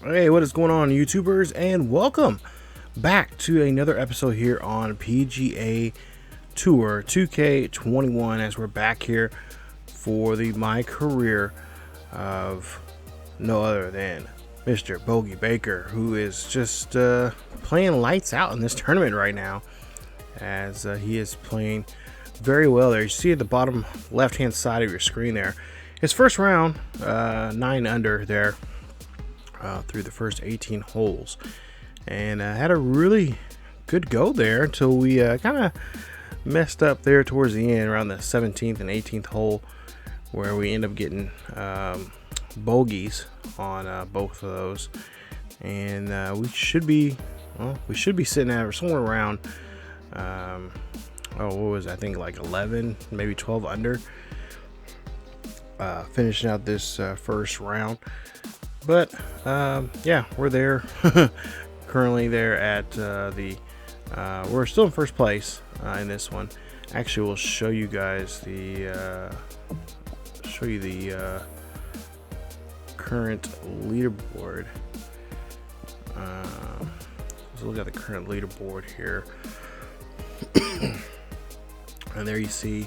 Hey, what is going on, YouTubers, and welcome back to another episode here on PGA Tour 2K21 as we're back here for the MyCareer of no other than Mr. Bogey Baker, who is just playing lights out in this tournament right now, as he is playing very well there. You see at the bottom left hand side of your screen there, his first round, 9 under there. Through the first 18 holes, and had a really good go there until we kind of messed up there towards the end around the 17th and 18th hole, where we end up getting bogeys on both of those, and we should be sitting at somewhere around what was it? I think like 11, maybe 12 under, finishing out this first round. But yeah, we're there currently there at we're still in first place in this one. Actually, we'll show you guys the current leaderboard. Let's look at the current leaderboard here. And there you see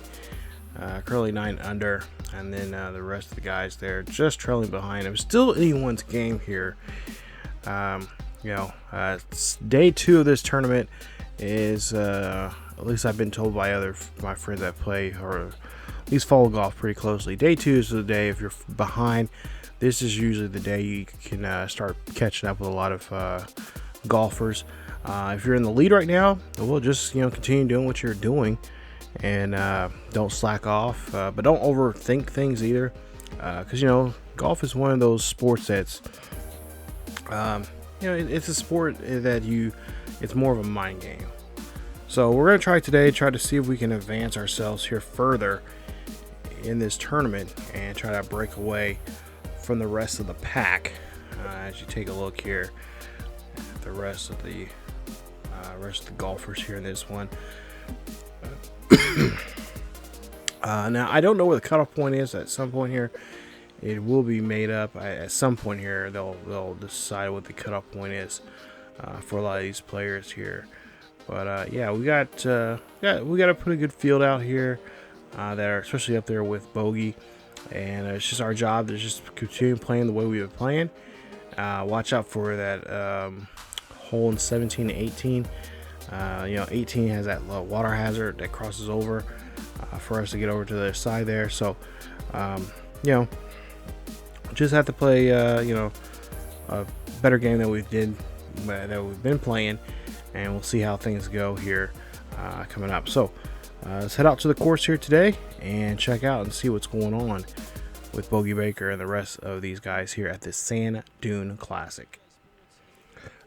currently 9 under, and then the rest of the guys there just trailing behind him. Still anyone's game here. Day 2 of this tournament is at least I've been told by my friends that play or at least follow golf pretty closely. Day 2 is the day if you're behind. This is usually the day you can start catching up with a lot of golfers. If you're in the lead right now, well, just continue doing what you're doing. And don't slack off, but don't overthink things either, because golf is one of those sports that's it's a sport that it's more of a mind game. So we're going to try today, to see if we can advance ourselves here further in this tournament and try to break away from the rest of the pack. As you take a look here at the rest of the golfers here in this one. Now I don't know where the cutoff point is. At some point here, it will be made up. At some point here, they'll decide what the cutoff point is for a lot of these players here. But yeah, we got a pretty good field out here that are especially up there with Bogey, and it's just our job to just continue playing the way we've been playing. Watch out for that hole in 17 and 18. 18 has that low water hazard that crosses over for us to get over to the other side there. So, just have to play, a better game than we've been playing, and we'll see how things go here coming up. So, let's head out to the course here today and check out and see what's going on with Bogey Baker and the rest of these guys here at the Sand Dune Classic.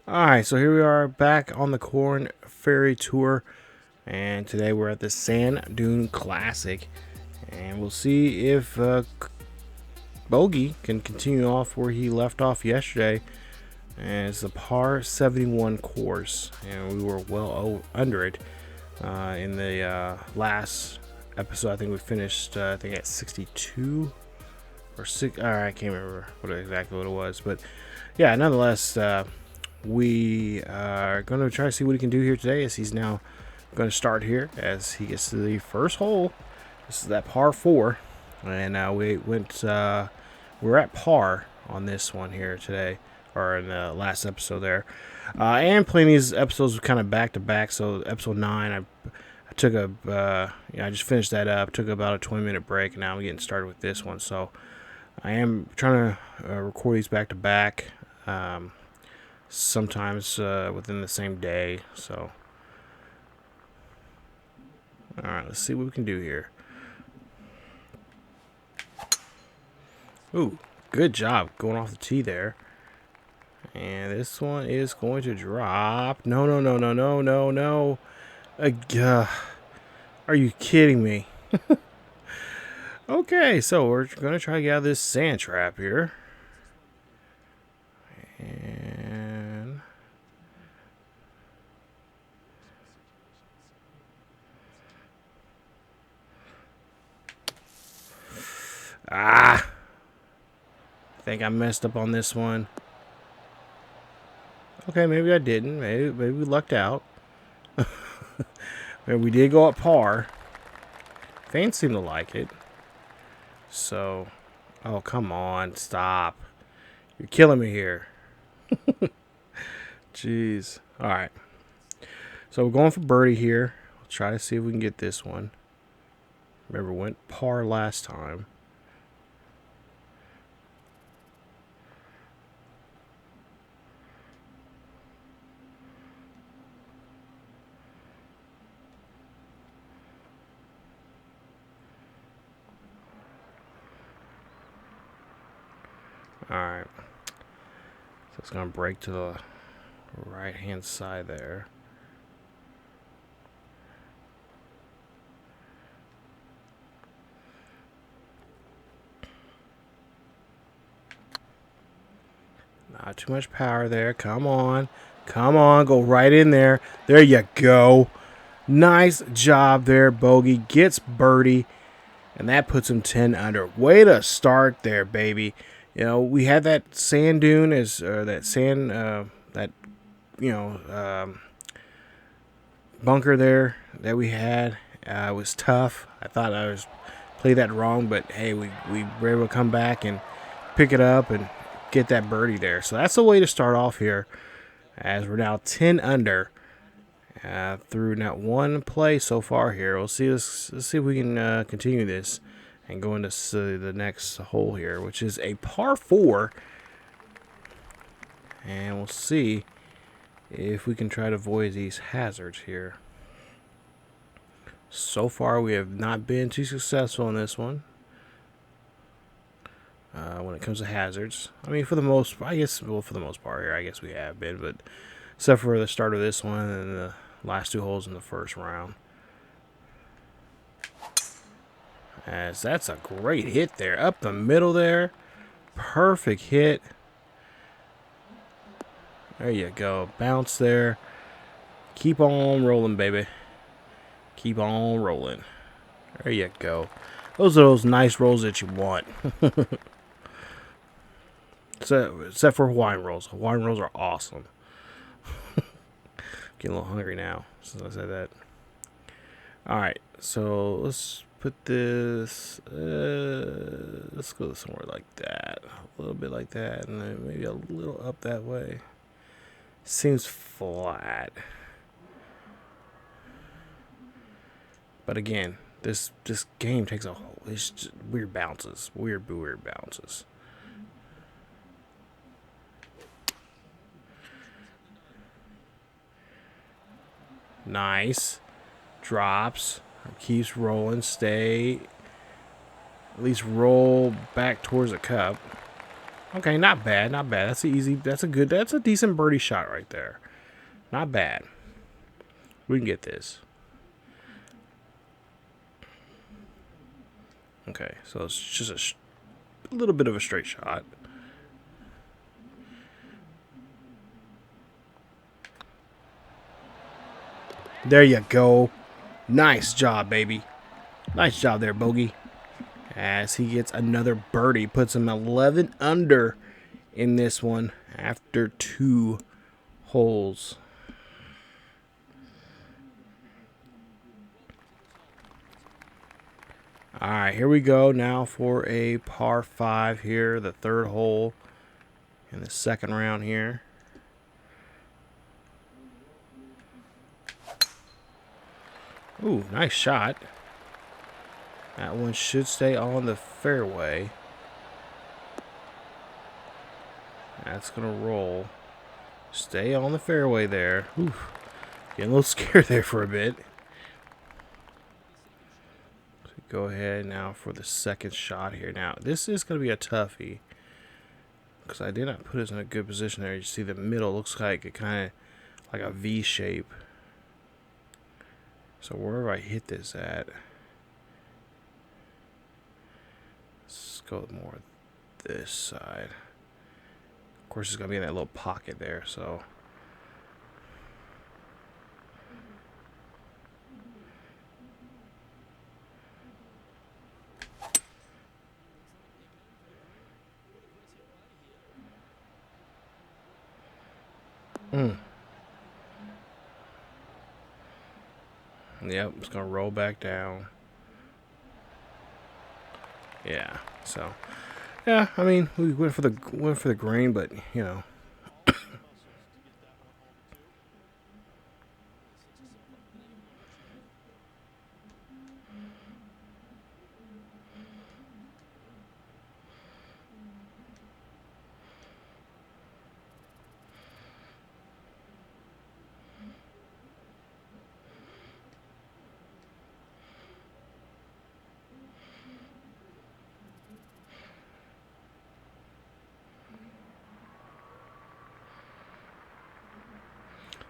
Alright, so here we are back on the Corn Ferry Tour, and today we're at the Sand Dune Classic, and we'll see if Bogey can continue off where he left off yesterday. And it's a par 71 course, and we were well under it in the last episode. I think we finished at 62 or 6. I can't remember exactly what it was, but yeah, nonetheless. We are going to try to see what he can do here today, as he's now going to start here as he gets to the first hole. This is that par 4, and we're at par on this one here today, or in the last episode there. I am playing these episodes kind of back to back. So episode 9, I took I just finished that up, took about a 20-minute break, and now I'm getting started with this one. So I am trying to record these back to back. Sometimes within the same day. So alright, let's see what we can do here. Ooh, good job going off the tee there. And this one is going to drop. No. Are you kidding me? Okay, so we're going to try to get out of this sand trap here. And I think I messed up on this one. Okay, maybe I didn't. Maybe we lucked out. Maybe we did go up par. Fans seem to like it. So, oh, come on. Stop. You're killing me here. Jeez. All right. So we're going for birdie here. We'll try to see if we can get this one. Remember, went par last time. All right. So it's going to break to the right-hand side there. Not too much power there. Come on. Come on. Go right in there. There you go. Nice job there, Bogey. Gets birdie. And that puts him 10 under. Way to start there, baby. You know, we had that sand dune as bunker there that we had. It was tough. I thought I was played that wrong, but hey, we were able to come back and pick it up and get that birdie there. So that's the way to start off here, as we're now 10 under through not one play so far here. Let's see if we can continue this and go into the next hole here, which is a par 4. And we'll see if we can try to avoid these hazards here. So far, we have not been too successful in this one. When it comes to hazards, I mean, for the most part here, I guess we have been, but except for the start of this one and the last 2 holes in the first round. As that's a great hit there, up the middle there, perfect hit. There you go, bounce there. Keep on rolling, baby. Keep on rolling. There you go. Those are those nice rolls that you want. Except for Hawaiian rolls. Hawaiian rolls are awesome. Getting a little hungry now since I said that. Alright, so let's put this... let's go somewhere like that. A little bit like that, and then maybe a little up that way. Seems flat. But again, this game takes a whole... It's just weird bounces. Weird bounces. Nice. Drops. Keeps rolling. Stay. At least roll back towards the cup. Okay, not bad. Not bad. That's a decent birdie shot right there. Not bad. We can get this. Okay, so it's just a little bit of a straight shot. There you go. Nice job, baby. Nice job there, Bogey. As he gets another birdie, puts him 11 under in this one after 2 holes. All right, here we go now for a par 5 here, the 3rd hole in the 2nd round here. Ooh, nice shot. That one should stay on the fairway. That's going to roll. Stay on the fairway there. Ooh, getting a little scared there for a bit. So go ahead now for the 2nd shot here. Now, this is going to be a toughie, because I did not put us in a good position there. You see the middle looks like it kind of like a V shape. So wherever I hit this at, let's go more this side. Of course, it's going to be in that little pocket there, so. Yep, it's gonna roll back down. Yeah, so yeah, I mean, we went for the green, but you know.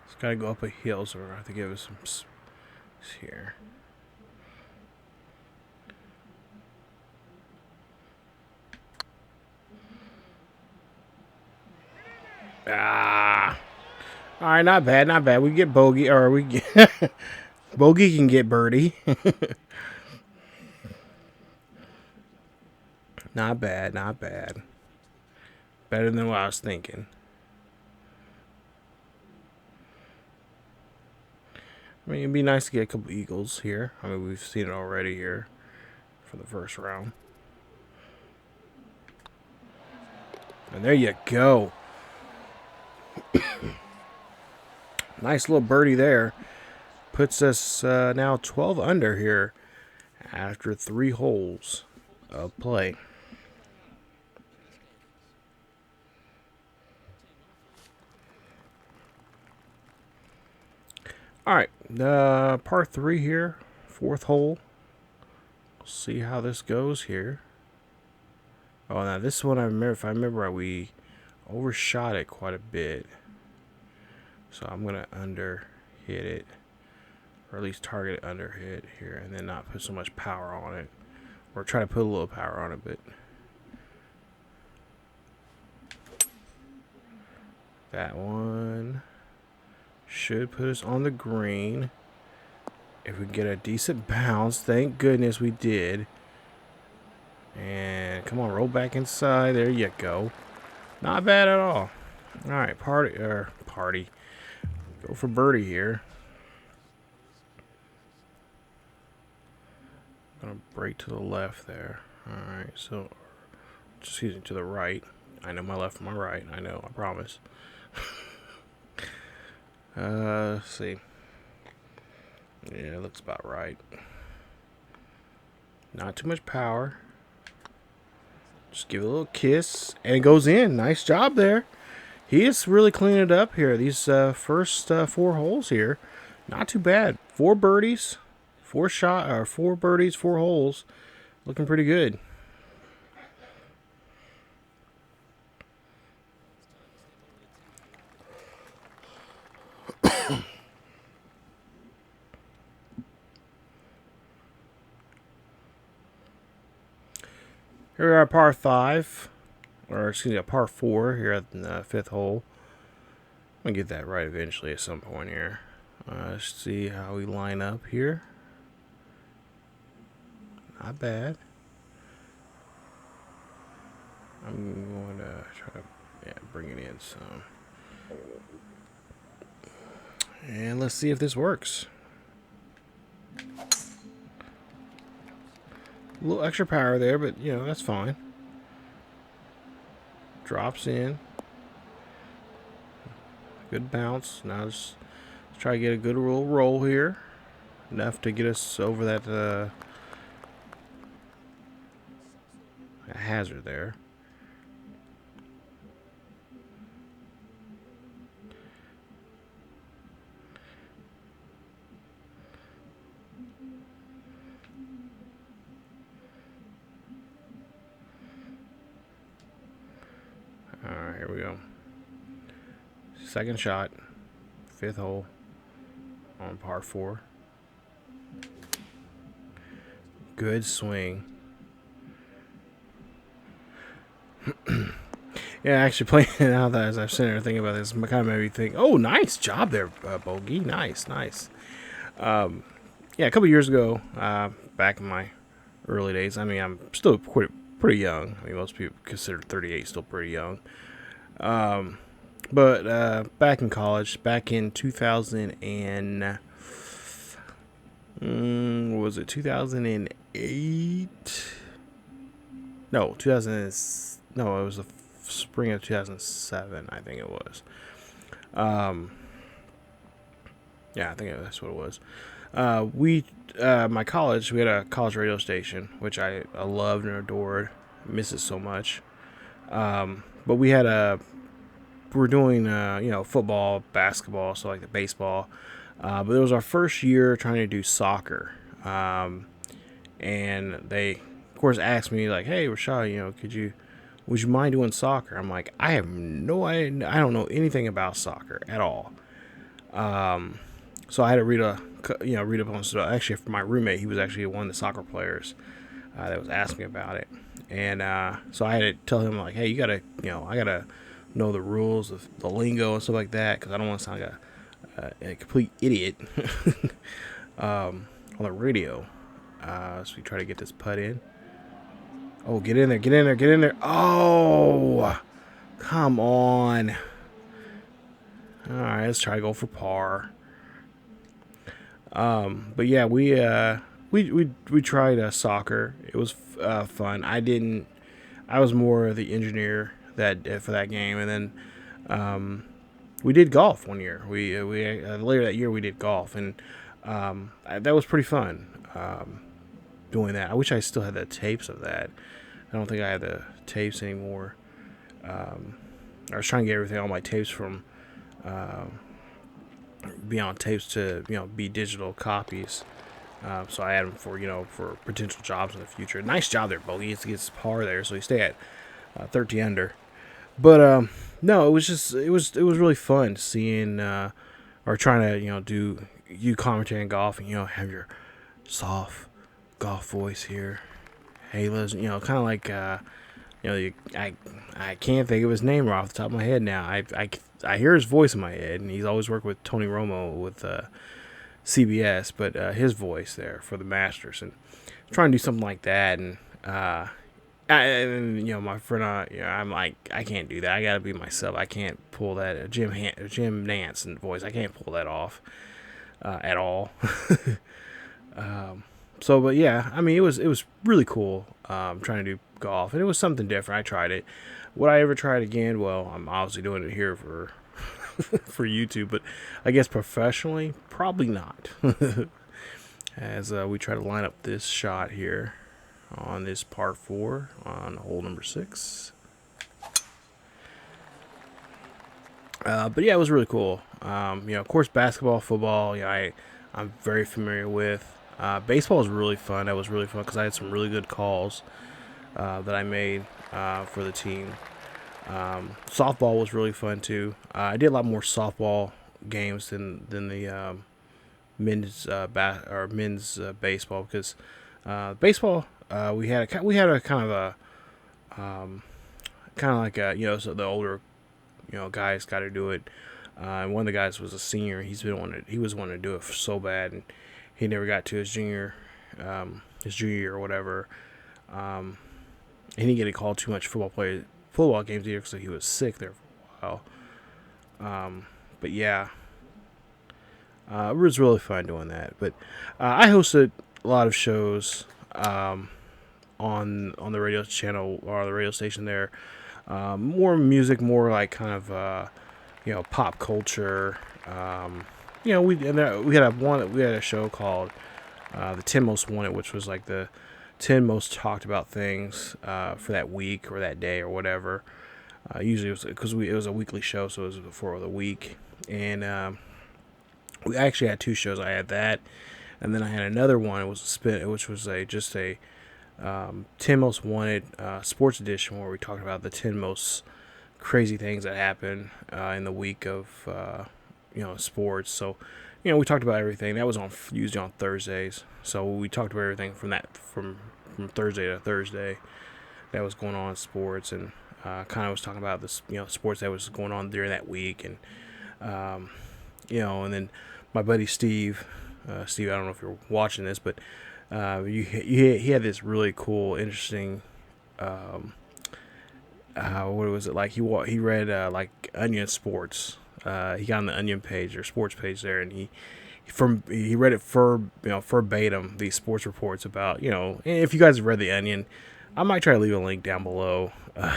It's gotta go up a hill, so we're gonna have to give it some here. Ah. All right, not bad, not bad. We get bogey, or we get bogey can get birdie. Not bad, not bad. Better than what I was thinking. I mean, it'd be nice to get a couple eagles here. I mean, we've seen it already here for the first round. And there you go. Nice little birdie there. Puts us now 12 under here after 3 holes of play. All right, par 3 here, 4th hole. We'll see how this goes here. Oh, now this one, if I remember right, we overshot it quite a bit. So I'm gonna under hit it, or at least target it under hit here, and then not put so much power on it, or try to put a little power on it, but that one should put us on the green. If we get a decent bounce, thank goodness we did. And come on, roll back inside. There you go. Not bad at all. All right, party. Go for birdie here. Gonna break to the left there. All right, so excuse me, to the right. I know my left from my right. I know. I promise. Let's see. Yeah, it looks about right. Not too much power. Just give it a little kiss, and it goes in. Nice job there. He is really cleaning it up here. These first 4 holes here, not too bad. 4 birdies, 4 birdies, 4 holes, looking pretty good. Here we are, par 5, or excuse me, a par 4 here at the 5th hole. I'm gonna get that right eventually at some point here. Let's see how we line up here. Not bad. I'm going to try to bring it in some. And let's see if this works. A little extra power there, but you know, that's fine. Drops in. Good bounce. Now let's try to get a good roll here. Enough to get us over that hazard there. Alright, here we go. Second shot. 5th hole on par 4. Good swing. Yeah, actually playing it out that as I've sitting there thinking about this, kind of made me think, oh, nice job there, Bogey. Nice. Yeah, a couple years ago, back in my early days, I mean, I'm still pretty young. I mean, most people consider 38 still pretty young. But back in college, back in 2000 and what was it, 2008? No, 2000. No, it was the spring of 2007. I think it was. Um, yeah, I think that's what it was. My college, we had a college radio station, which I loved and adored. I miss it so much. But we were doing, football, basketball, so like the baseball. But it was our first year trying to do soccer. And they, of course, asked me, like, hey, Rashad, would you mind doing soccer? I'm like, I have no idea. I don't know anything about soccer at all. So I had to read up on stuff. Actually, for my roommate, he was actually one of the soccer players that was asking me about it. And so I had to tell him, like, hey, I gotta know the rules of the lingo and stuff like that, because I don't want to sound like a complete idiot on the radio. So we try to get this putt in. Oh, get in there. Oh, come on. All right, let's try to go for par. But yeah, we tried soccer. It was fun. I was more of the engineer for that game, and then we did golf one year. We later that year we did golf, and that was pretty fun. Doing that, I wish I still had the tapes of that. I don't think I have the tapes anymore. I was trying to get everything on my tapes from be on tapes to be digital copies. So I had them for potential jobs in the future. Nice job there, Bogey. He gets par there, so he stay at 30 under. But no, it was really fun seeing or trying to do commentating golf and have your soft golf voice here. Hey, listen, kind of like I can't think of his name right off the top of my head now. I hear his voice in my head, and he's always worked with Tony Romo with CBS, but his voice there for the Masters, and trying to do something like that, and my friend, I'm like, I can't do that. I gotta be myself. I can't pull that Jim Nance voice. I can't pull that off at all. But yeah, I mean, it was really cool trying to do golf, and it was something different. I tried it. Would I ever try it again? Well, I'm obviously doing it here for for YouTube, but I guess professionally, probably not. As we try to line up this shot here on this par 4 on hole number 6. But yeah, it was really cool. Of course, basketball, football, I'm very familiar with. Baseball was really fun. That was really fun because I had some really good calls that I made for the team. Softball was really fun too. I did a lot more softball games than the men's baseball, because baseball we had a kind of a like so the older guys got to do it. And one of the guys was a senior. He was wanting to do it so bad, and he never got to his junior year or whatever. He didn't get called too much football games either, because he was sick there for a while. But yeah, it was really fun doing that. But I hosted a lot of shows on the radio channel or the radio station there. More music, more like kind of pop culture. We had a show called the 10 Most Wanted, which was like the 10 most talked about things for that week or that day or whatever. Usually it was because it was a weekly show, so it was for the week. And we actually had 2 shows. I had that, and then I had another one. It was a spin, which was just a 10 Most Wanted sports edition, where we talked about the 10 most crazy things that happened in the week of sports. So we talked about everything. That was usually on Thursdays. So we talked about everything from Thursday to Thursday that was going on in sports, and kind of was talking about this sports that was going on during that week, and and then my buddy Steve, I don't know if you're watching this, but he had this really cool, interesting what was it like? He read like Onion Sports. He got on the Onion page or sports page there, and he read it verbatim, these sports reports about, if you guys have read the Onion, I might try to leave a link down below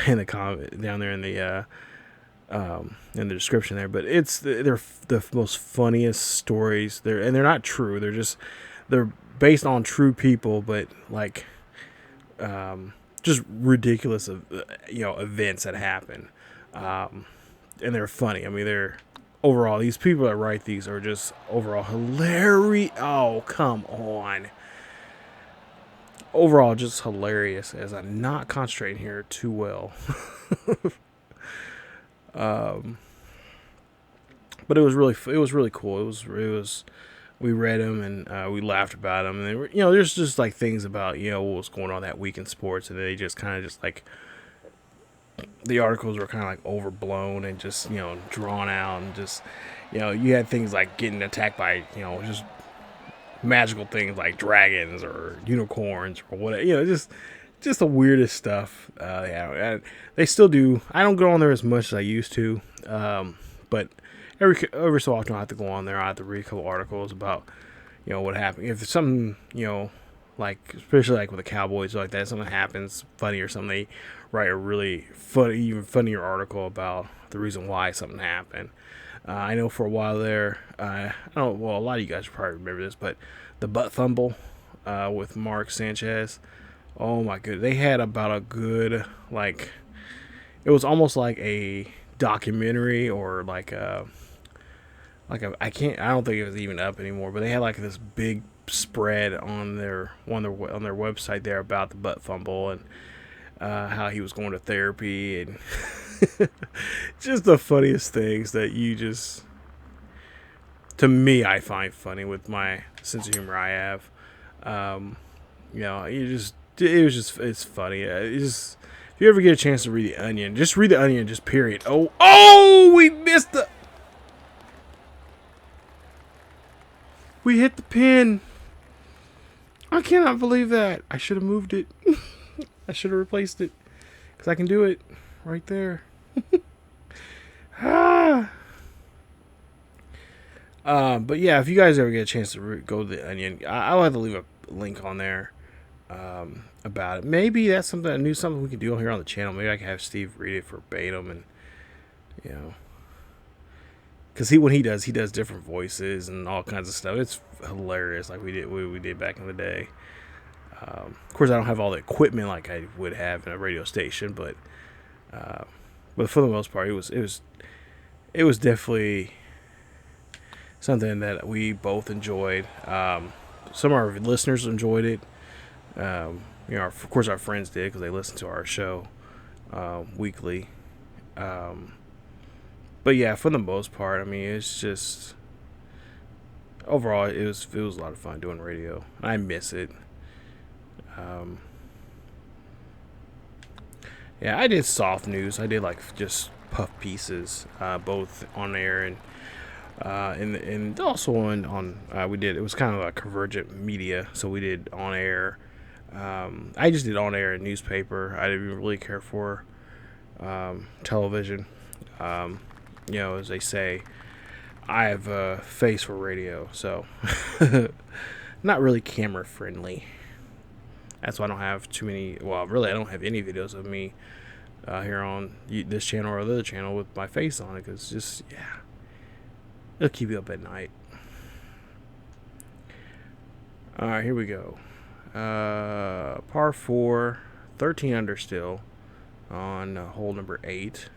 in the comment down there in the description there. But they're the most funniest stories there, and they're not true. They're based on true people, but like just ridiculous events that happen, and they're funny. I mean, overall, these people that write these are just overall hilarious. Oh, come on. Overall, just hilarious, as I'm not concentrating here too well. But it was really cool. It was we read them, and we laughed about them. And they were, there's just like things about, what was going on that week in sports, and they just kind of just like, the articles were kind of like overblown and just, drawn out, and just, you had things like getting attacked by, just magical things like dragons or unicorns or whatever, just the weirdest stuff. They still do. I don't go on there as much as I used to, but every so often I have to go on there. I have to read a couple articles about, what happened. If there's something, like, especially like with the Cowboys, like that, something happens funny or something, they write a really funny, even funnier article about the reason why something happened. I know for a while there, a lot of you guys probably remember this, but the butt fumble with Mark Sanchez. Oh my goodness, they had about a good, like, it was almost like a documentary, or I don't think it was even up anymore, but they had like this big spread on their website there about the butt fumble, and how he was going to therapy, and just the funniest things that to me, I find funny with my sense of humor I have. It's funny. If you ever get a chance to read the Onion, just read the Onion, just period. We missed we hit the pin. I cannot believe that. I should have moved it. I should have replaced it, because I can do it right there. But yeah, if you guys ever get a chance to go to the Onion, I'll have to leave a link on there about it. Maybe that's something we can do here on the channel. Maybe I can have Steve read it verbatim, and because when he does different voices and all kinds of stuff. It's hilarious, like we did back in the day. Of course, I don't have all the equipment like I would have in a radio station, but for the most part, it was definitely something that we both enjoyed. Some of our listeners enjoyed it. Of course, our friends did, because they listen to our show weekly. But yeah, for the most part, I mean, it's just overall, it was a lot of fun doing radio. I miss it. Yeah, I did soft news. I did like just puff pieces, both on air and also on we did. It was kind of a convergent media, so we did on air. I just did on air and newspaper. I didn't really care for television. As they say, I have a face for radio, so not really camera friendly. That's why I don't have too many. Well, really, I don't have any videos of me here on this channel or the other channel with my face on it, because it'll keep you up at night. All right, here we go. Par 4, 13 under still on hole number 8.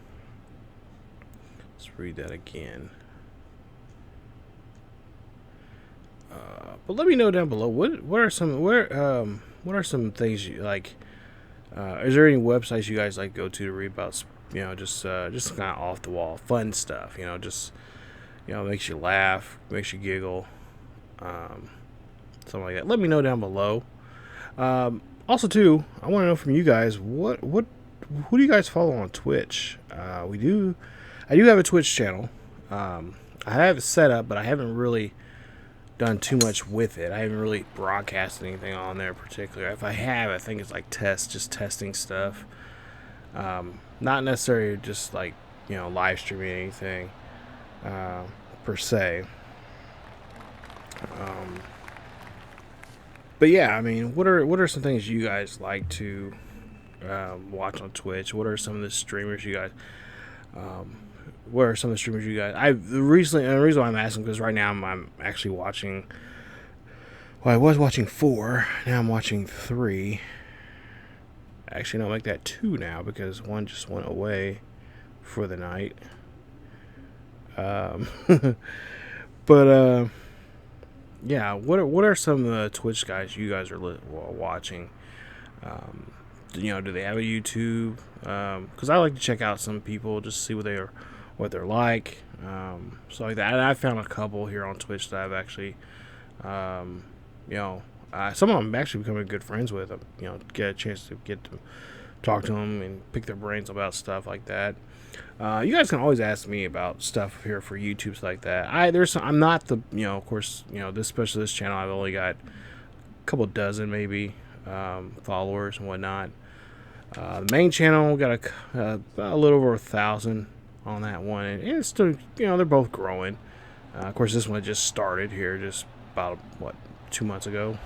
Let's read that again. But let me know down below what are some things you like. Is there any websites you guys like go to read about just kind of off the wall fun stuff? Makes you laugh, makes you giggle, something like that. Let me know down below. Also, too, I want to know from you guys who do you guys follow on Twitch? I do have a Twitch channel. I have it set up, but I haven't really done too much with it. I haven't really broadcast anything on there particular. If I have, I think it's like just testing stuff. Not necessarily just like, live streaming anything per se. But yeah, I mean, what are some things you guys like to watch on Twitch? What are some of the streamers you guys? What are some of the streamers you guys? The reason why I'm asking, because right now I'm actually watching. Well, I was watching 4. Now I'm watching 3. Actually, no, make that 2 now because one just went away for the night. But yeah, what are some of the Twitch guys you guys are watching? Do they have a YouTube? Because I like to check out some people just to see what they're like. So like that. And I found a couple here on Twitch that I've actually, some of them I'm actually becoming good friends with. Get a chance to get to talk to them and pick their brains about stuff like that. You guys can always ask me about stuff here for YouTube, stuff like that. I'm not the, of course, especially this channel, I've only got a couple dozen maybe followers and whatnot. The main channel got a little over 1,000 on that one, and it's still, they're both growing. Of course, this one just started here, just about 2 months ago.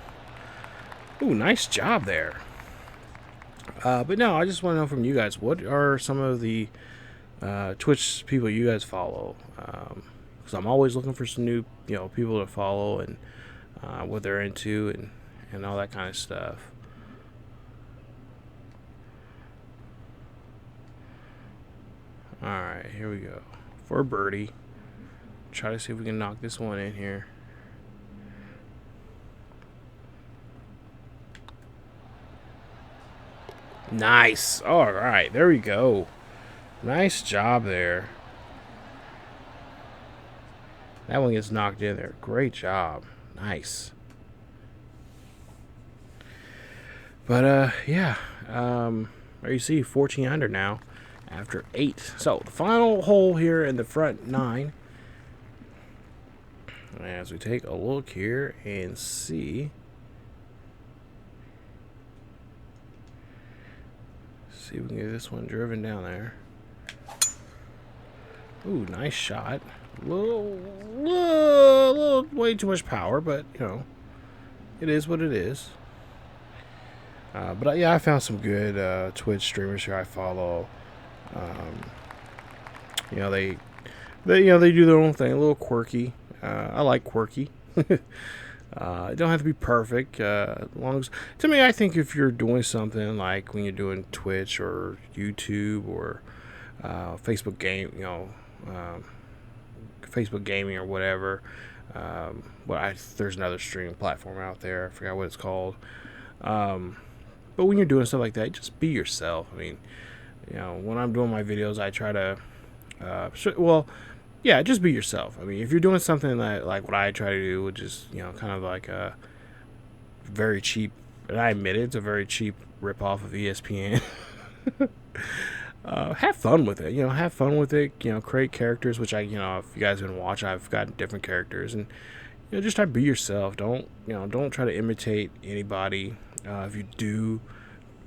Ooh, nice job there. But no, I just want to know from you guys, what are some of the Twitch people you guys follow? Because I'm always looking for some new, people to follow and what they're into and all that kind of stuff. All right, here we go for a birdie. Try to see if we can knock this one in here. Nice. All right, there we go. Nice job there. That one gets knocked in there. Great job. Nice. But yeah, there you see 14 under now after 8. So the final hole here in the front 9. As we take a look here and see if we can get this one driven down there. Ooh, nice shot. Little way too much power, but it is what it is. But yeah, I found some good Twitch streamers here I follow. They do their own thing, a little quirky. I like quirky. It don't have to be perfect. As long as, to me, I think if you're doing something like when you're doing Twitch or YouTube or Facebook game, Facebook gaming or whatever. There's another streaming platform out there. I forgot what it's called. But when you're doing stuff like that, just be yourself. I mean, when I'm doing my videos, I try to, just be yourself. I mean, if you're doing something that, like what I try to do, which is, kind of like a very cheap, and I admit it's a very cheap ripoff of ESPN. Have fun with it. Have fun with it. Create characters, which if you guys been watching, I've got different characters, and just try to be yourself. Don't try to imitate anybody. If you do,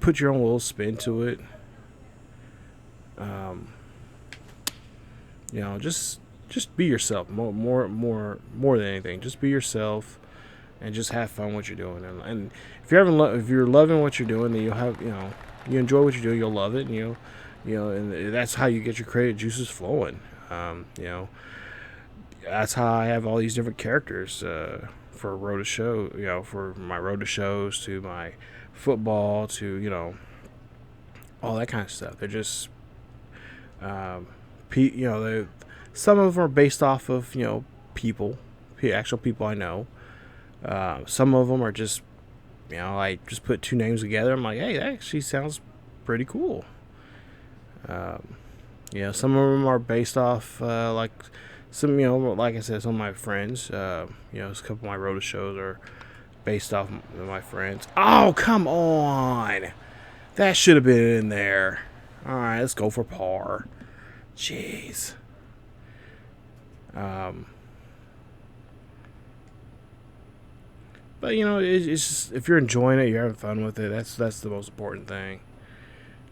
put your own little spin to it. Just be yourself. More than anything, just be yourself, and just have fun what you're doing. And if you're loving what you're doing, then you'll have you enjoy what you're doing, you'll love it, and and that's how you get your creative juices flowing. That's how I have all these different characters for road to show. For my road to shows, to my football, to all that kind of stuff. They're just some of them are based off of people, actual people I know. Some of them are just I just put two names together. I'm like, hey, that actually sounds pretty cool. Some of them are based off like some like I said, some of my friends. A couple of my road to shows are based off of my friends. Oh, come on, that should have been in there. All right, let's go for par. Jeez. But it's just, if you're enjoying it, you're having fun with it. That's the most important thing.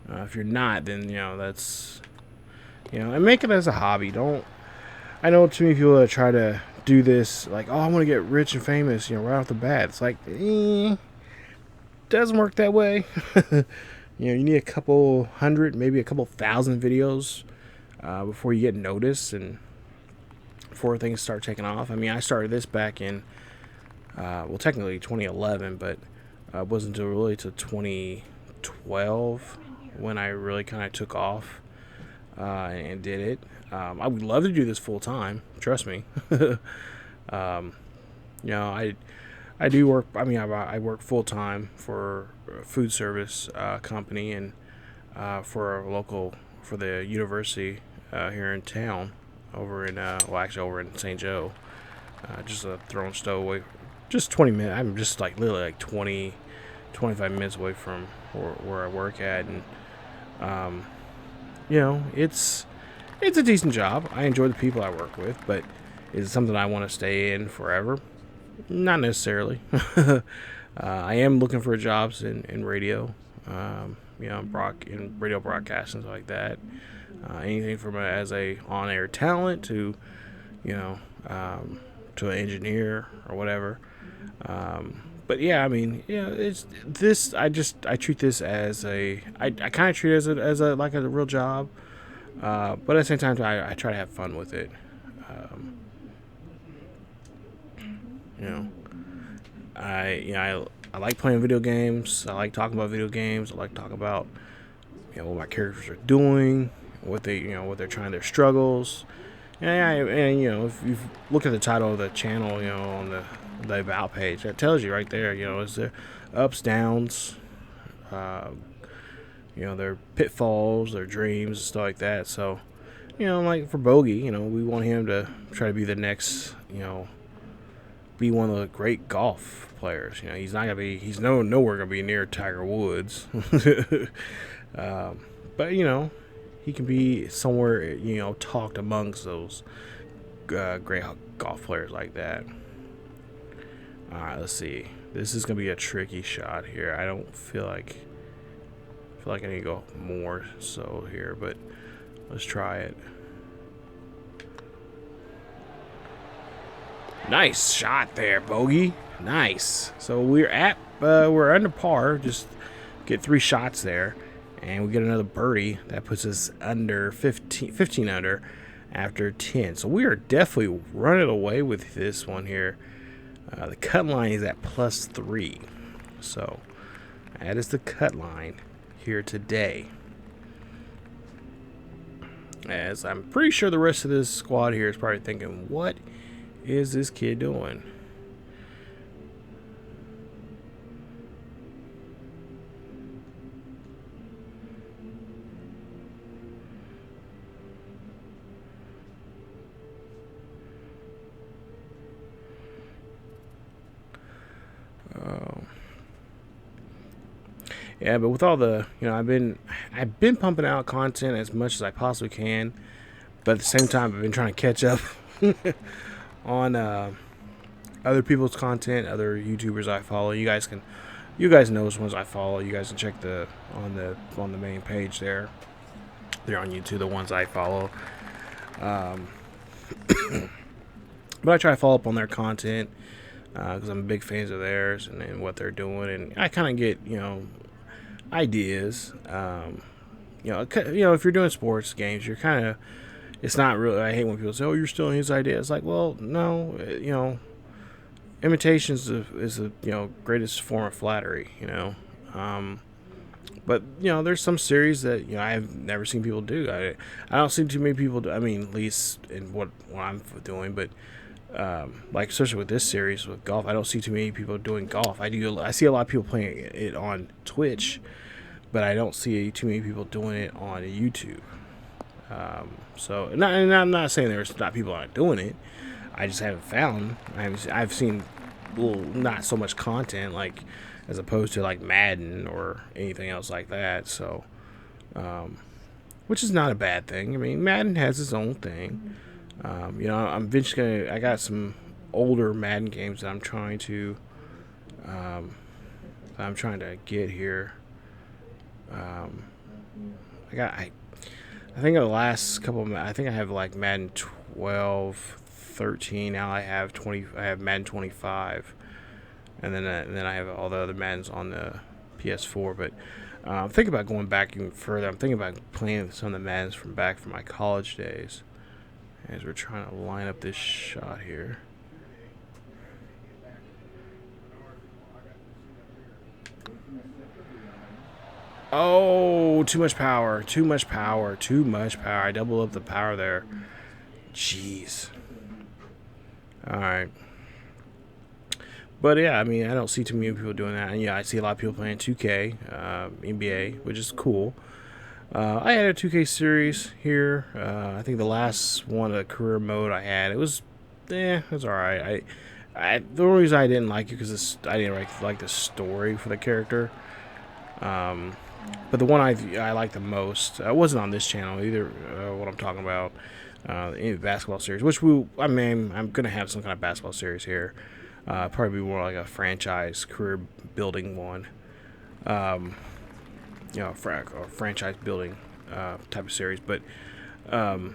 If you're not, then that's and make it as a hobby. Don't. I know too many people that try to do this like, oh, I want to get rich and famous, right off the bat. It's like, doesn't work that way. You need a couple hundred, maybe a couple thousand videos before you get noticed and before things start taking off. I mean, I started this back in, technically 2011, but it wasn't until really to 2012 when I really kind of took off and did it. I would love to do this full time. Trust me. I do work. I mean, I work full time for a food service company and for the university here in town, over in over in St. Joe. Just a throwing stowaway, just 20 minutes. I'm just like literally like 25 minutes away from where I work at, and it's a decent job. I enjoy the people I work with, but is it something I want to stay in forever? Not necessarily. I am looking for jobs in radio, in radio broadcasting, stuff like that. Anything from as a on-air talent to, to an engineer or whatever. But yeah, I mean, it's this. I treat this as I kind of treat it as a like a real job. But at the same time, I try to have fun with it. I like playing video games. I like talking about video games. I like talking about what my characters are doing, what they're trying, their struggles. And if you've looked at the title of the channel, on the about page, that tells you right there. Is there ups, downs, their pitfalls, their dreams, stuff like that. So, like for Bogey, we want him to try to be the next, be one of the great golf players. He's not gonna be. He's nowhere gonna be near Tiger Woods. But he can be somewhere. Talked amongst those great golf players like that. All right, let's see. This is gonna be a tricky shot here. I feel like I need to go more so here, but let's try it. Nice shot there, Bogey. Nice. So we're under par. Just get 3 shots there, and we get another birdie. That puts us under 15 under after 10. So we are definitely running away with this one here. The cut line is at +3. So that is the cut line here today. As I'm pretty sure the rest of this squad here is probably thinking, what is this kid doing? Yeah, but with all the, I've been pumping out content as much as I possibly can, but at the same time, I've been trying to catch up on other people's content, other YouTubers I follow. You guys know which ones I follow. You guys can check on the main page there. They're on YouTube, the ones I follow. But I try to follow up on their content because I'm big fans of theirs and what they're doing, and I kind of get ideas. If you're doing sports games, you're kind of. It's not really. I hate when people say, "Oh, you're stealing his idea." It's like, well, no. Imitation is the greatest form of flattery. But there's some series that I've never seen people do. I don't see too many people do. I mean, at least in what I'm doing, but like especially with this series with golf, I don't see too many people doing golf. I see a lot of people playing it on Twitch, but I don't see too many people doing it on YouTube. And I'm not saying there's not people not doing it. I just haven't found. I've seen not so much content like as opposed to like Madden or anything else like that. So, which is not a bad thing. I mean, Madden has its own thing. I'm eventually I got some older Madden games that I'm trying to get here. I think the last couple of, I think I have like Madden 12, 13. Now I have 20. I have Madden 25, and then I have all the other Maddens on the PS4. But I'm thinking about going back even further. I'm thinking about playing some of the Maddens from my college days, as we're trying to line up this shot here. Oh, too much power. Too much power. Too much power. I double up the power there. Jeez. Alright. But yeah, I mean, I don't see too many people doing that. And yeah, I see a lot of people playing 2K, NBA, which is cool. I had a 2K series here. I think the last one, the career mode I had, it was alright. The only reason I didn't like it because I didn't like the story for the character. But the one I like the most, wasn't on this channel either. What I'm talking about, any basketball series, which I'm gonna have some kind of basketball series here. Probably more like a franchise career building one. Franchise building type of series. But the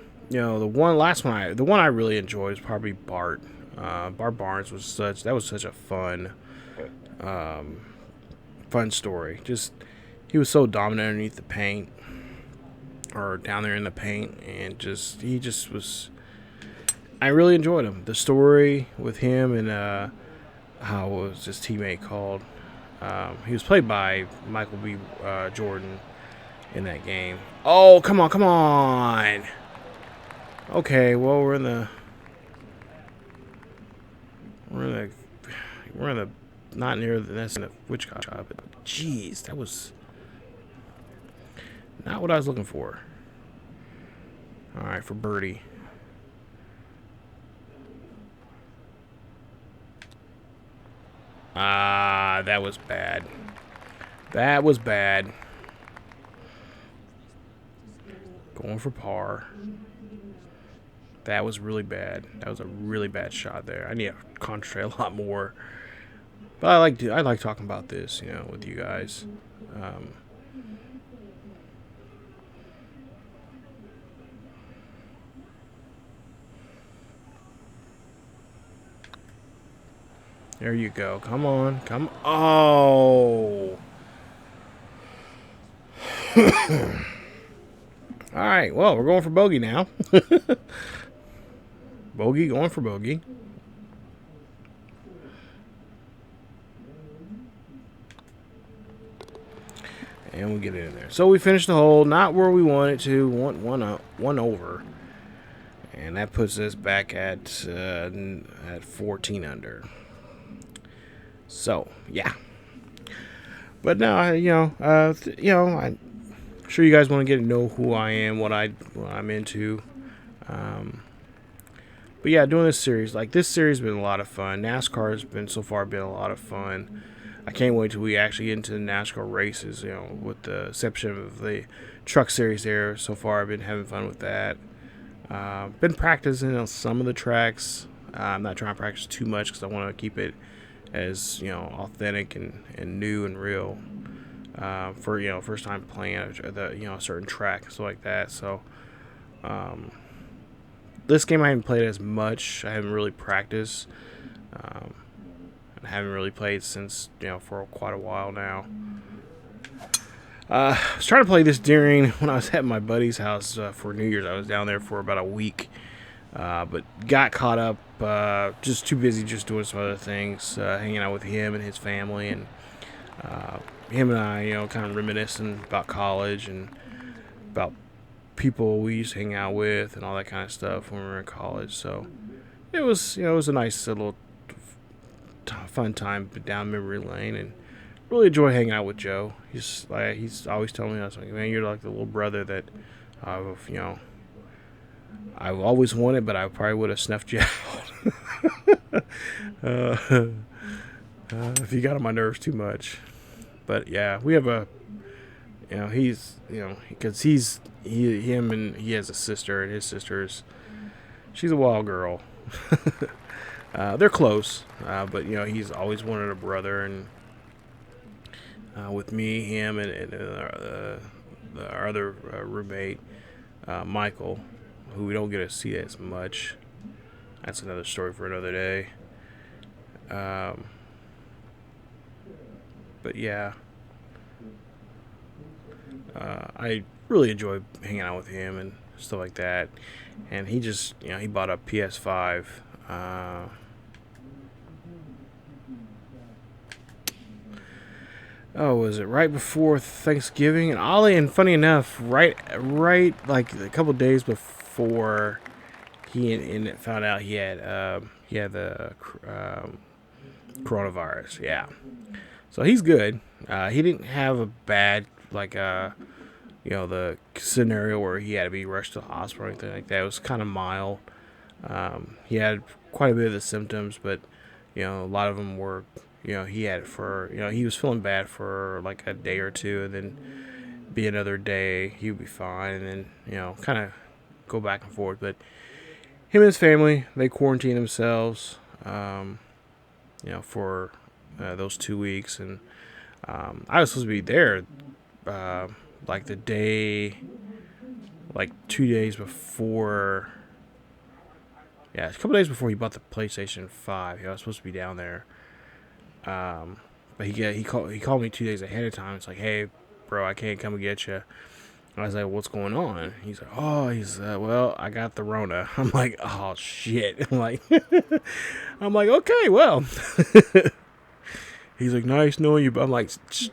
one I really enjoyed was probably Bart. Bart Barnes was such a fun story. Just he was so dominant underneath the paint, or down there in the paint, and he just was. I really enjoyed him. The story with him and how was his teammate called? He was played by Michael B. Jordan in that game. Oh, come on! Okay, well we're in the not near the nest in the witch shop, but jeez, that was not what I was looking for. All right, for birdie. That was bad. That was bad. Going for par. That was really bad. That was a really bad shot there. I need to concentrate a lot more. But I like talking about this, with you guys. There you go. Come on. Oh. All right. Well, we're going for bogey now. Bogey, going for bogey. And we'll get it in there. So we finished the hole, not where we wanted to, one over. And that puts us back at 14 under. So, yeah. But now, I'm sure you guys want to get to know who I am, what I'm into. But yeah, doing this series, this series has been a lot of fun. NASCAR has been a lot of fun. I can't wait till we actually get into the NASCAR races, with the exception of the truck series there. So far, I've been having fun with that. Been practicing on some of the tracks. I'm not trying to practice too much because I want to keep it as authentic and new and real for first time playing a certain track, so like that. So this game I haven't played as much. I haven't really practiced. I haven't really played since for quite a while now. I was trying to play this when I was at my buddy's house for New Year's. I was down there for about a week. But got caught up, just too busy just doing some other things, hanging out with him and his family, and him and I, kind of reminiscing about college and about people we used to hang out with and all that kind of stuff when we were in college. So it was a nice little fun time down memory lane, and really enjoy hanging out with Joe. He's always telling me, I was like, man, you're like the little brother that I've always wanted, but I probably would have snuffed you out if you got on my nerves too much. But yeah, we have because he has a sister, and his she's a wild girl. They're close, but he's always wanted a brother, and with me, him, and our other roommate, Michael, who we don't get to see as much. That's another story for another day. But yeah, I really enjoy hanging out with him and stuff like that. And he just, he bought a PS5. Oh, was it right before Thanksgiving? And Ollie, and funny enough, right, like a couple days before he found out he had the coronavirus. Yeah, so he's good. He didn't have a bad the scenario where he had to be rushed to the hospital or anything like that. It was kind of mild. He had quite a bit of the symptoms, but a lot of them were, he had it for, he was feeling bad for like a day or two, and then be another day he would be fine, and then kind of go back and forth. But him and his family, they quarantined themselves, for those 2 weeks, and I was supposed to be there like the day, like 2 days before. Yeah, a couple days before he bought the PlayStation 5. I was supposed to be down there. But he called me 2 days ahead of time. It's like, hey, bro, I can't come and get you. I was like, what's going on? He's like, well, I got the Rona. I'm like, oh shit. I'm like, okay, well. He's like, nice knowing you. But I'm like,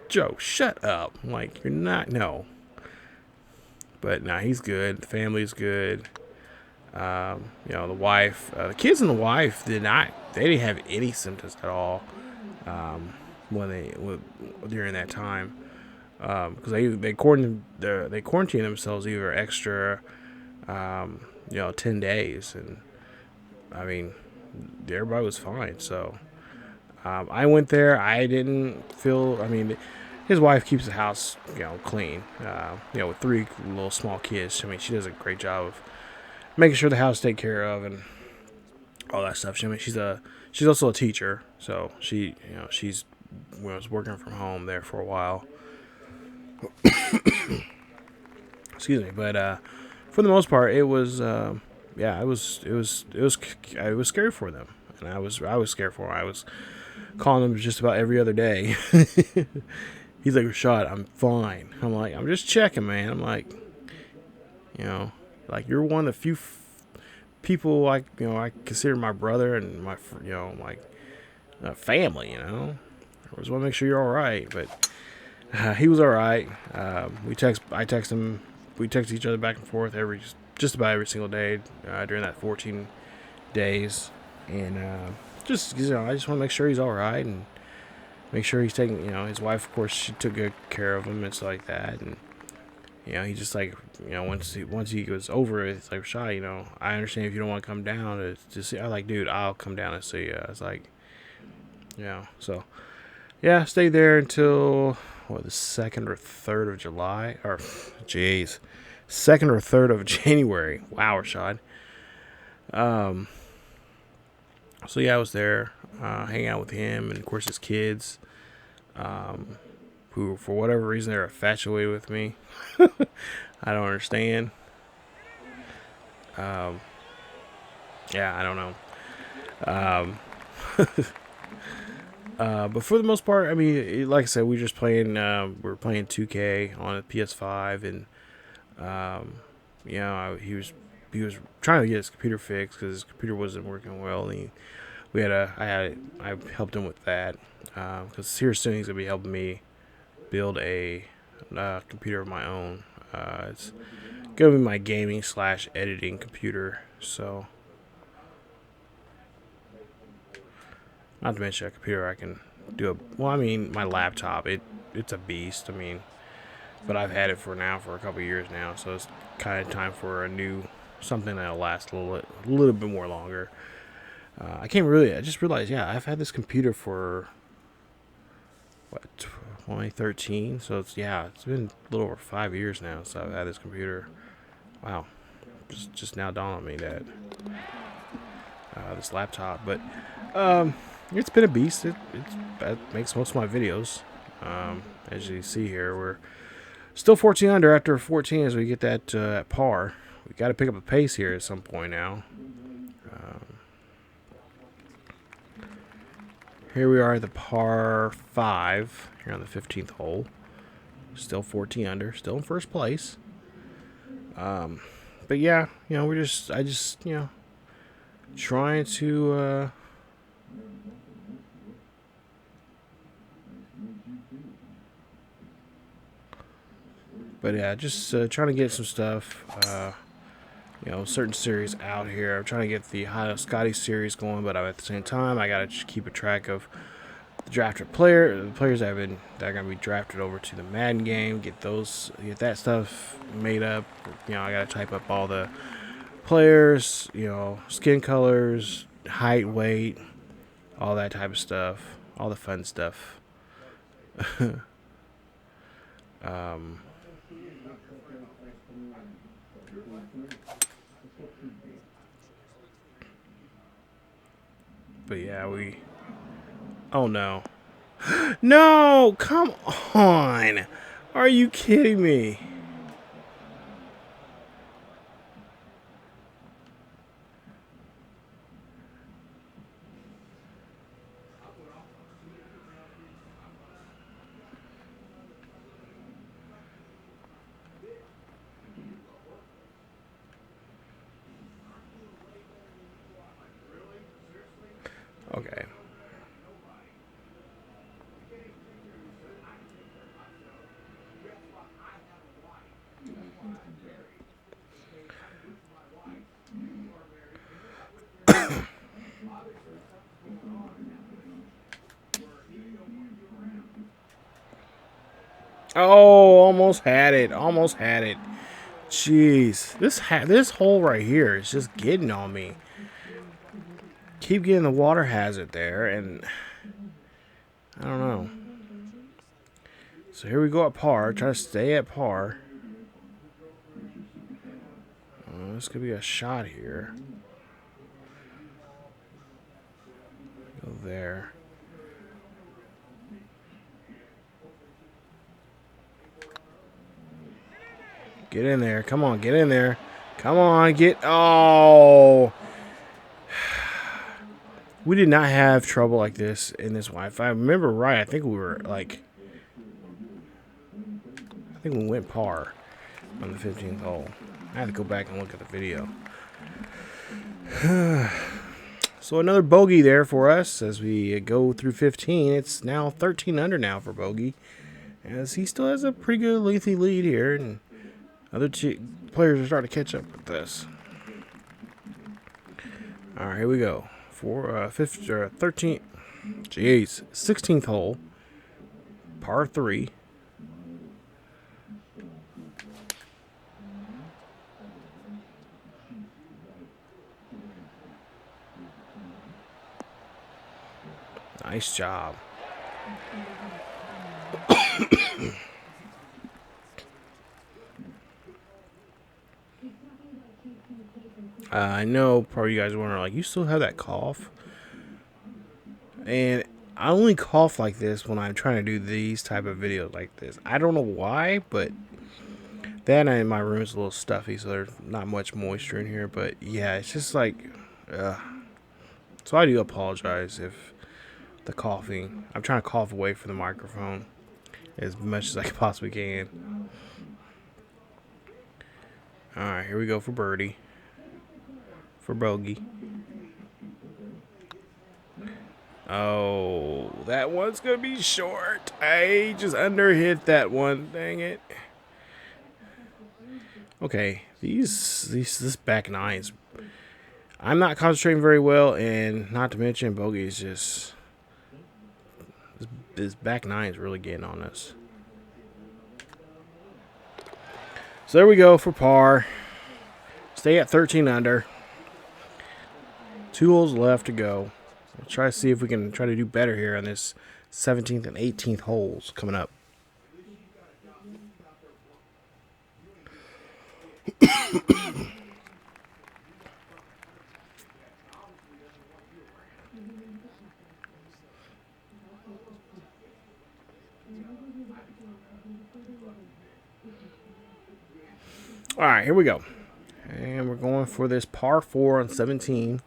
Joe, shut up. I'm like, you're not, no. But nah, he's good. The family's good. The wife, the kids and the wife they didn't have any symptoms at all during that time, because they quarantined themselves either extra 10 days, and I mean everybody was fine. So I went there. I didn't feel, his wife keeps the house clean, with 3 little small kids. I mean, she does a great job of making sure the house is taken care of and all that stuff. She's also a teacher, so she was working from home there for a while. Excuse me, but for the most part, it was it was scary for them, and I was scared for them. I was calling them just about every other day. He's like, Rashad, I'm fine. I'm like, I'm just checking, man. I'm like, like, you're one of the few people I consider my brother and my family. I just want to make sure you're all right. But he was all right. I text him. We text each other back and forth just about every single day during that 14 days, and I just want to make sure he's all right and make sure he's taking. His wife, of course, she took good care of him and stuff like that, and. He just like, once he was over it, it's like, Rashad, I understand if you don't want to come down to see. I like, dude, I'll come down and see you. I was like, so, yeah, stayed there until, the 2nd or 3rd of July, or, 2nd or 3rd of January. Wow, Rashad. So, yeah, I was there, hanging out with him and, of course, his kids, who, for whatever reason, they're infatuated with me. I don't understand. Yeah, I don't know. But for the most part, like I said, we just playing. We're playing 2K on a PS5, and he was trying to get his computer fixed because his computer wasn't working well. And I helped him with that because here soon he's gonna be helping me build a computer of my own. It's gonna be my gaming / editing computer. So, not to mention a computer I can do my laptop. It's a beast. But I've had it for a couple years now, so it's kind of time for something that'll last a little bit more longer. I just realized, I've had this computer for 2013, so it's been a little over 5 years now since I've had this computer. Wow, just now dawned on me that this laptop, but it's been a beast. It makes most of my videos, as you see here. Still 14 under after 14 as we get that at par. We got to pick up the pace here at some point now. Here we are at the par 5 here on the 15th hole. Still 14 under, still in first place. But yeah, you know, I just, you know, trying to but yeah, just trying to get some stuff, you know, certain series out here. I'm trying to get the Scotty series going, but at the same time, I gotta just keep a track of the drafted the players that are gonna be drafted over to the Madden game. Get that stuff made up. You know, I gotta type up all the players, you know, skin colors, height, weight, all that type of stuff, all the fun stuff. But yeah, oh no. No! Come on! Are you kidding me? Okay. Oh, almost had it. Almost had it. Jeez. This hole right here is just getting on me. Keep getting the water hazard there, and I don't know. So here we go at par. Try to stay at par. This could be a shot here. Go there. Get in there. Come on, get in there. Come on, oh. We did not have trouble like this in this one. If I remember right, I think we were like, I think we went par on the 15th hole. I had to go back and look at the video. So another bogey there for us as we go through 15. It's now 13 under now for Bogey, as he still has a pretty good lengthy lead here, and other players are starting to catch up with this. All right, here we go for 13. Jeez, 16th hole, par 3. Nice job. I know probably you guys are wondering, like, you still have that cough? And I only cough like this when I'm trying to do these type of videos like this. I don't know why, but then my room is a little stuffy, so there's not much moisture in here. But yeah, it's just like, so I do apologize if the coughing. I'm trying to cough away from the microphone as much as I possibly can. All right, here we go for birdie. For bogey. Oh, that one's gonna be short. I just underhit that one. Dang it. Okay, this back nines. I'm not concentrating very well, and not to mention bogey is just this back nine is really getting on us. So there we go for par. Stay at 13 under. 2 holes left to go. We'll try to see if we can try to do better here on this 17th and 18th holes coming up. All right, here we go. And we're going for this par 4 on 17.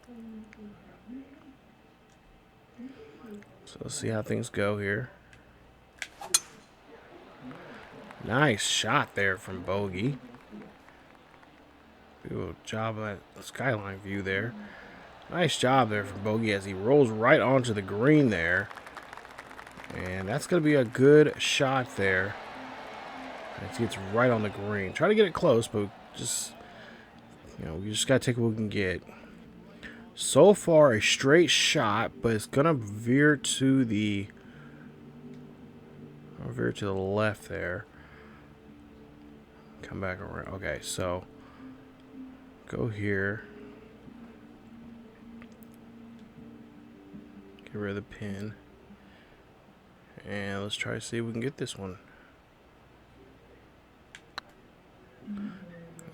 So let's see how things go here. Nice shot there from Bogey. Good job of that skyline view there. Nice job there from Bogey as he rolls right onto the green there. And that's going to be a good shot there. As he gets right on the green. Try to get it close, but just, you know, we just got to take what we can get. So far, a straight shot, but it's going to veer to the left there. Come back around. Okay, so go here. Get rid of the pin. And let's try to see if we can get this one.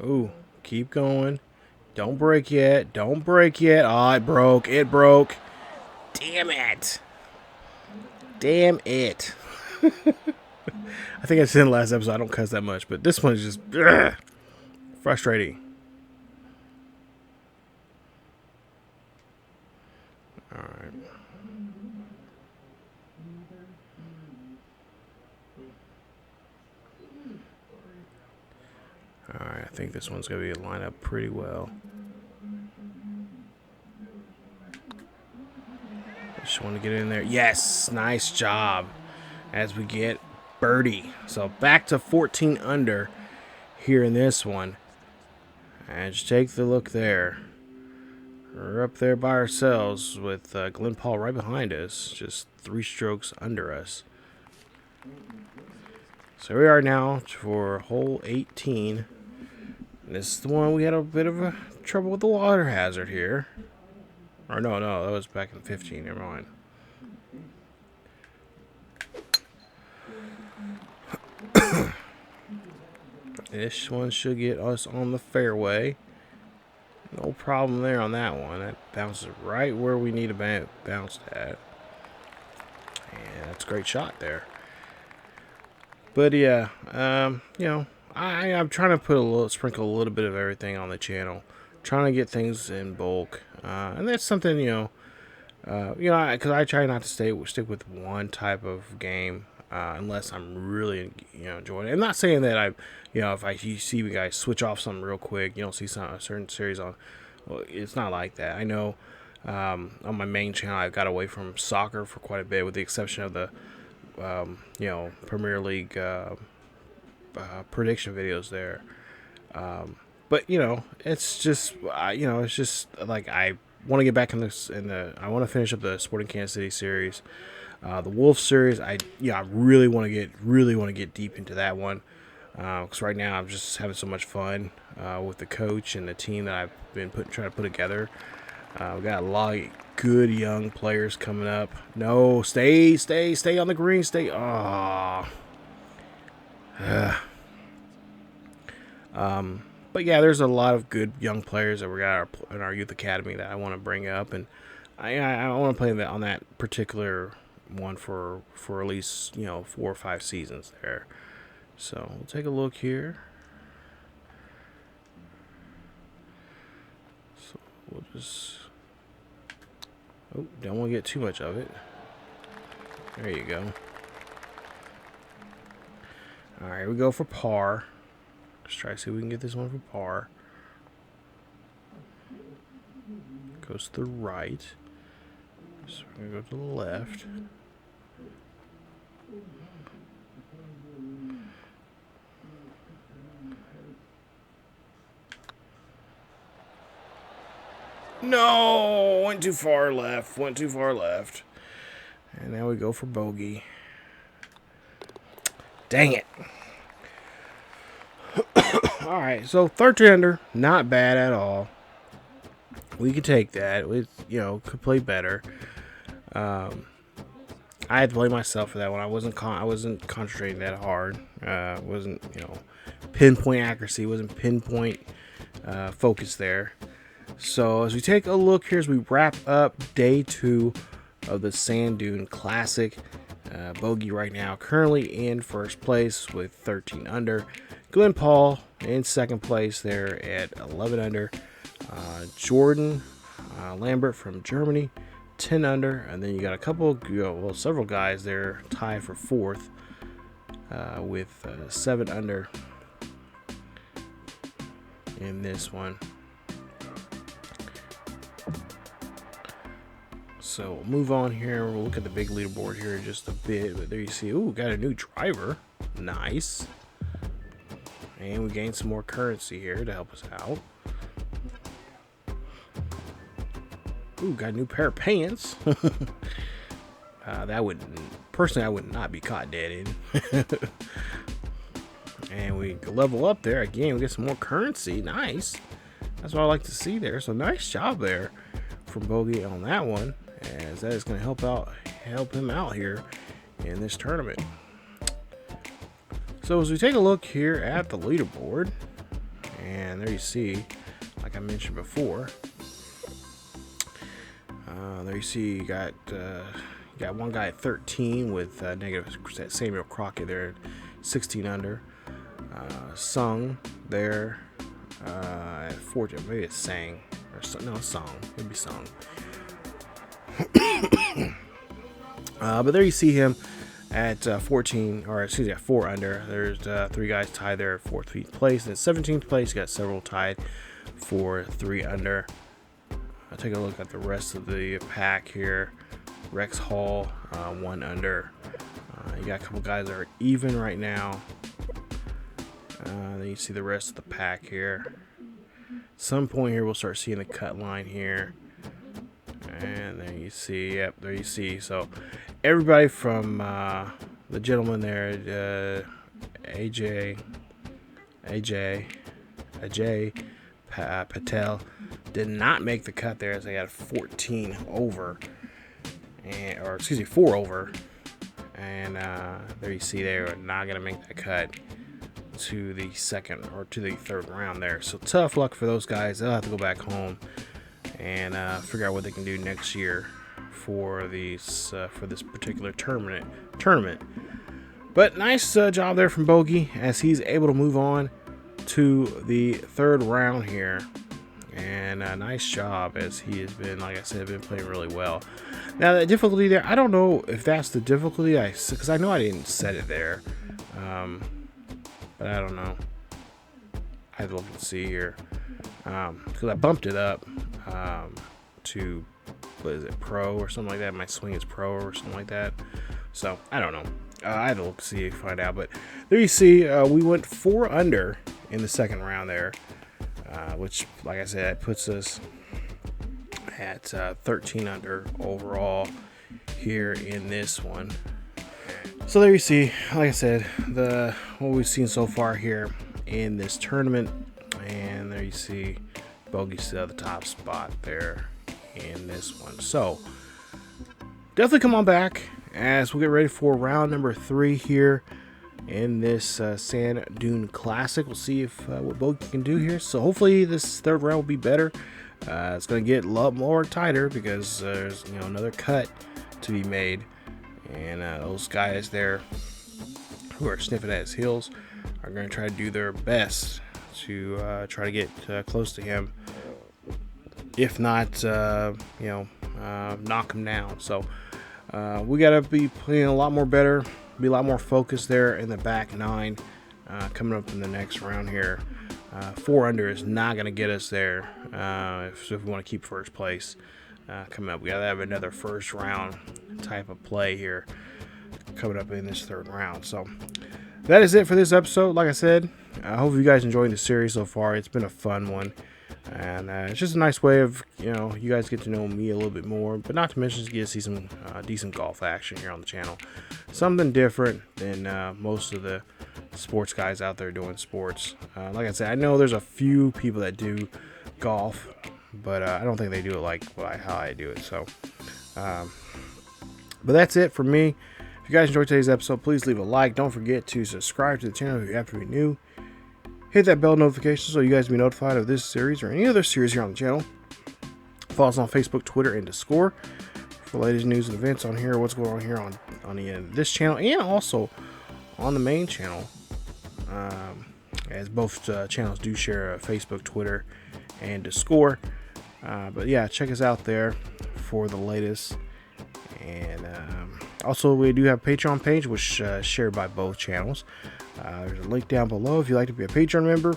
Ooh, keep going. Don't break yet. Don't break yet. Oh, it broke. It broke. Damn it. Damn it. I think I said in the last episode I don't cuss that much, but this one is just frustrating. Alright. Alright, I think this one's going to be lined up pretty well. Just want to get in there. Yes, nice job. As we get birdie. So back to 14 under here in this one. And just take the look there. We're up there by ourselves with Glenn Paul right behind us. Just 3 strokes under us. So we are now for hole 18. And this is the one we had a bit of a trouble with the water hazard here. Or no, that was back in 15. Never mind. This one should get us on the fairway. No problem there on that one. That bounces right where we need to bounce at. And that's a great shot there. But yeah, you know, I'm trying to put sprinkle a little bit of everything on the channel. Trying to get things in bulk. And that's something, because I try not to stick with one type of game. Unless I'm really, enjoying it. I'm not saying that if you see you guys switch off something real quick, you don't see a certain series on. Well, it's not like that. I know on my main channel I've got away from soccer for quite a bit, with the exception of the, Premier League prediction videos there. But it's just, it's just like I want to get back in this. I want to finish up the Sporting Kansas City series. The Wolf series, I really want to get deep into that one, because right now I'm just having so much fun with the coach and the team that I've been trying to put together. We got a lot of good young players coming up. No, stay on the green, stay. But yeah, there's a lot of good young players that we got in our youth academy that I want to bring up, and I want to play that on that particular one for at least 4 or 5 seasons there. So we'll take a look here. So we'll just don't want to get too much of it. There you go. All right, we go for par. Let's try to see if we can get this one for par. Goes to the right. So we're gonna go to the left. No, went too far left. And now we go for bogey. Dang it. All right, so 13 under, not bad at all. We could take that. We, could play better. I had to blame myself for that one. I wasn't concentrating that hard. Wasn't pinpoint accuracy. Wasn't pinpoint focus there. So as we take a look here, as we wrap up day 2 of the Sand Dune Classic, Bogey right now currently in first place with 13 under. Glenn Paul in second place there at 11 under. Jordan Lambert from Germany, 10 under. And then you got a couple, several guys there tied for fourth with 7 under in this one. So we'll move on here. We'll look at the big leaderboard here in just a bit. But there you see, ooh, got a new driver. Nice. And we gained some more currency here to help us out. Ooh, got a new pair of pants. That would, personally, I would not be caught dead in. And we level up there again. We get some more currency. Nice. That's what I like to see there. So nice job there from Bogey on that one, as that is going to help him out here in this tournament. So as we take a look here at the leaderboard, and there you see, like I mentioned before, there you see you got one guy at 13 with negative. Samuel Crockett there at 16 under. Sung there at 14. Maybe it's Sang or no, Song. It'd be Song. But there you see him at 14, or excuse me, at 4 under. There's 3 guys tied there at 4th place. And at 17th place, you got several tied for 3 under. I'll take a look at the rest of the pack here. Rex Hall, 1 under. You got a couple guys that are even right now. Then you see the rest of the pack here. Some point here, we'll start seeing the cut line here. And there you see, yep, there you see. So everybody from the gentleman there, Ajay Patel, did not make the cut there, as they got 14 over, or excuse me, 4 over. And there you see they are not going to make that cut to the second or to the third round there. So tough luck for those guys. They'll have to go back home and figure out what they can do next year for these for this particular tournament. But nice job there from Bogey, as he's able to move on to the third round here. And nice job, as he has been, like I said, been playing really well. Now the difficulty there, I don't know if that's the difficulty, because I know I didn't set it there, but I don't know. I have to look and see here, because I bumped it up to, what is it, Pro or something like that. My swing is Pro or something like that. So I don't know. I had to look, see, find out. But there you see, we went 4 under in the second round there, which, like I said, puts us at 13 under overall here in this one. So there you see, like I said, what we've seen so far here in this tournament. And there you see Bogey's still at the top spot there in this one. So definitely come on back as we get ready for round number 3 here in this Sand Dune Classic. We'll see if what Bogey can do here. So hopefully this third round will be better. It's going to get a lot more tighter, because there's another cut to be made, and those guys there who are sniffing at his heels are going to try to do their best to try to get close to him, if not knock him down. So we got to be playing a lot more better, be a lot more focused there in the back 9 coming up in the next round here. 4 under is not going to get us there if we want to keep first place coming up. We got to have another first round type of play here coming up in this third round. So that is it for this episode. Like I said, I hope you guys enjoyed the series so far. It's been a fun one, and it's just a nice way of you guys get to know me a little bit more, but not to mention you get to see some decent golf action here on the channel. Something different than most of the sports guys out there doing sports. Like I said, I know there's a few people that do golf, but I don't think they do it like how I do it. So but that's it for me. If you guys enjoyed today's episode, please leave a like. Don't forget to subscribe to the channel if you have to be new. Hit that bell notification so you guys will be notified of this series or any other series here on the channel. Follow us on Facebook, Twitter, and Discord for the latest news and events on here, what's going on here on this channel, and also on the main channel. as both channels do share Facebook, Twitter, and Discord. But yeah, check us out there for the latest. And also, we do have a Patreon page, which is shared by both channels. There's a link down below if you'd like to be a Patreon member.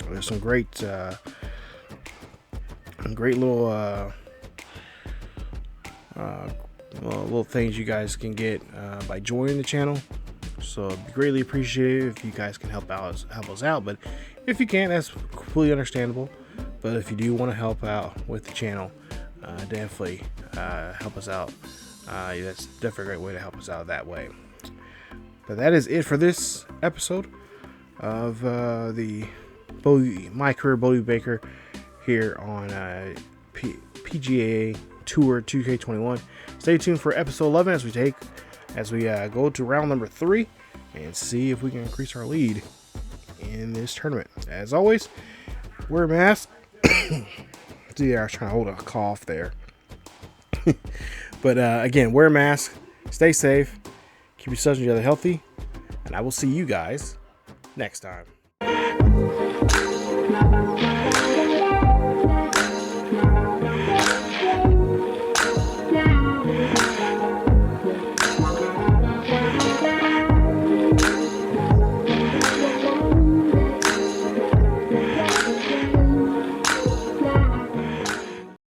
There's some great little things you guys can get by joining the channel. So it'd be greatly appreciated if you guys can help us out. But if you can't, that's completely understandable. But if you do want to help out with the channel, definitely help us out. That's definitely a great way to help us out that way. But that is it for this episode of the MyCareer Bogey Baker here on PGA Tour 2K21. Stay tuned for episode 11 as we go to round number 3 and see if we can increase our lead in this tournament. As always, wear a mask. See, I was trying to hold a cough there. But again, wear a mask, stay safe, keep yourselves and each other healthy, and I will see you guys next time.